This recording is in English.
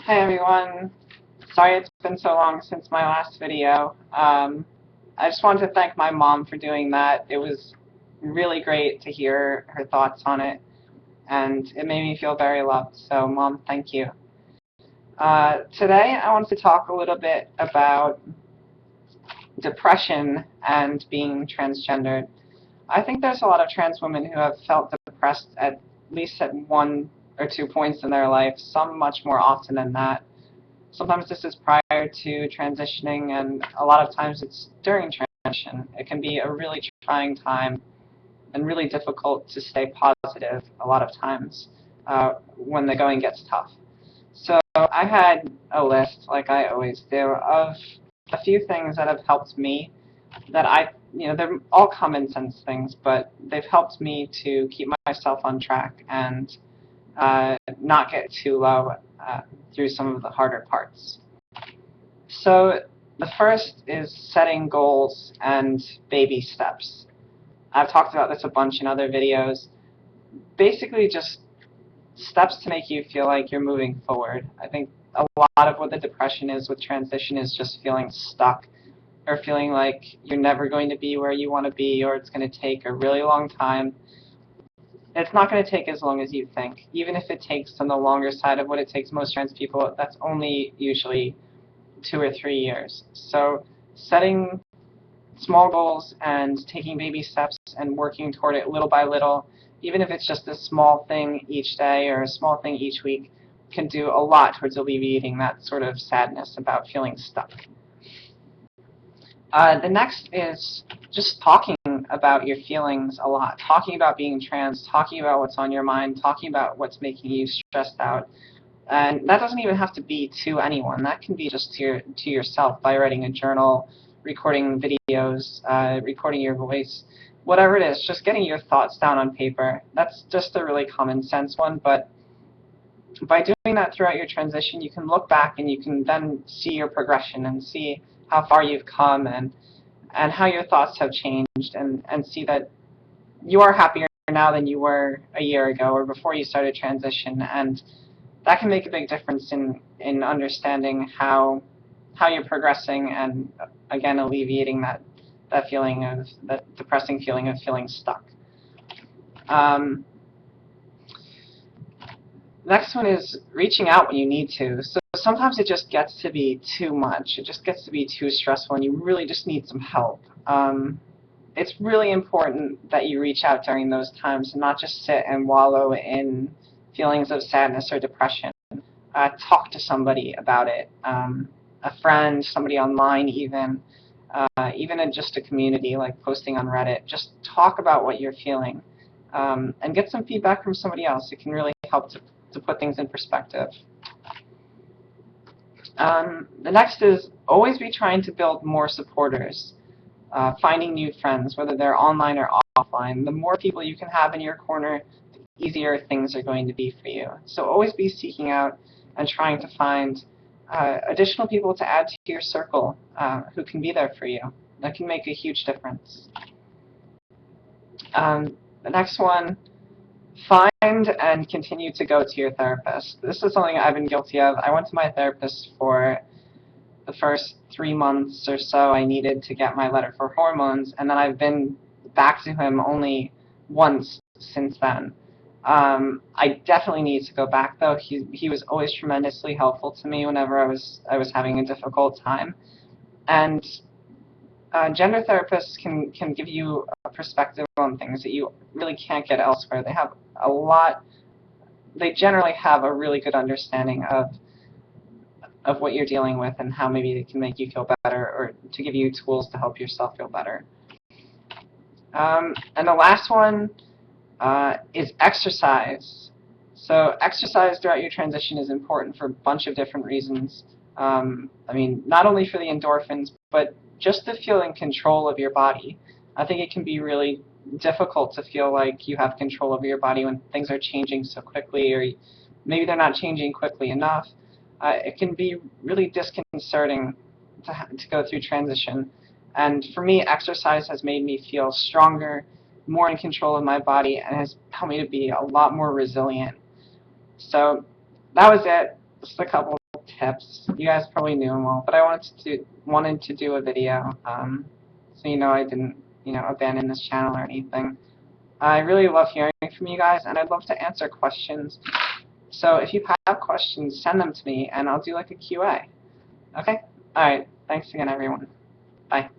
Hey everyone, sorry it's been so long since my last video. I just wanted to thank my mom for doing that. It was really great to hear her thoughts on it, and it made me feel very loved, so Mom, thank you. Today I wanted to talk a little bit about depression and being transgendered. I think there's a lot of trans women who have felt depressed at least at one or two points in their life, some much more often than that. Sometimes this is prior to transitioning, and a lot of times it's during transition. It can be a really trying time and really difficult to stay positive a lot of times when the going gets tough. So I had a list, like I always do, of a few things that have helped me that they're all common sense things, but they've helped me to keep myself on track and not get too low through some of the harder parts. So the first is setting goals and baby steps. I've talked about this a bunch in other videos. Basically just steps to make you feel like you're moving forward. I think a lot of what the depression is with transition is just feeling stuck or feeling like you're never going to be where you want to be, or it's going to take a really long time. It's not going to take as long as you think. Even if it takes on the longer side of what it takes most trans people, that's only usually 2 or 3 years. So setting small goals and taking baby steps and working toward it little by little, even if it's just a small thing each day or a small thing each week, can do a lot towards alleviating that sort of sadness about feeling stuck. The next is just talking about your feelings a lot, talking about being trans, talking about what's on your mind, talking about what's making you stressed out. And that doesn't even have to be to anyone. That can be just to yourself by writing a journal, recording videos, recording your voice, whatever it is, just getting your thoughts down on paper. That's just a really common sense one, but by doing that throughout your transition, you can look back and you can then see your progression and see how far you've come and how your thoughts have changed, and see that you are happier now than you were a year ago or before you started transition, and that can make a big difference in understanding how you're progressing and, again, alleviating that depressing feeling of feeling stuck. Next one is reaching out when you need to. So sometimes it just gets to be too much. It just gets to be too stressful, and you really just need some help. It's really important that you reach out during those times and not just sit and wallow in feelings of sadness or depression. Talk to somebody about it, a friend, somebody online even in just a community like posting on Reddit. Just talk about what you're feeling and get some feedback from somebody else. It can really help to put things in perspective. The next is always be trying to build more supporters, finding new friends, whether they're online or offline. The more people you can have in your corner, the easier things are going to be for you. So always be seeking out and trying to find additional people to add to your circle who can be there for you. That can make a huge difference. The next one, find and continue to go to your therapist. This is something I've been guilty of. I went to my therapist for the first 3 months or so I needed to get my letter for hormones, and then I've been back to him only once since then. I definitely need to go back, though. He was always tremendously helpful to me whenever I was having a difficult time. And gender therapists can give you a perspective on things that you really can't get elsewhere. They generally have a really good understanding of what you're dealing with and how maybe it can make you feel better or to give you tools to help yourself feel better. And the last one is exercise. So exercise throughout your transition is important for a bunch of different reasons. Not only for the endorphins, but just to feel in control of your body. I think it can be really difficult to feel like you have control over your body when things are changing so quickly, or maybe they're not changing quickly enough. It can be really disconcerting to go through transition. And for me, exercise has made me feel stronger, more in control of my body, and has helped me to be a lot more resilient. So that was it. Just a couple tips. You guys probably knew them all, but I wanted to do a video, so you know I didn't, abandon this channel or anything. I really love hearing from you guys, and I'd love to answer questions. So if you have questions, send them to me, and I'll do like a QA. Okay? Alright, thanks again, everyone. Bye.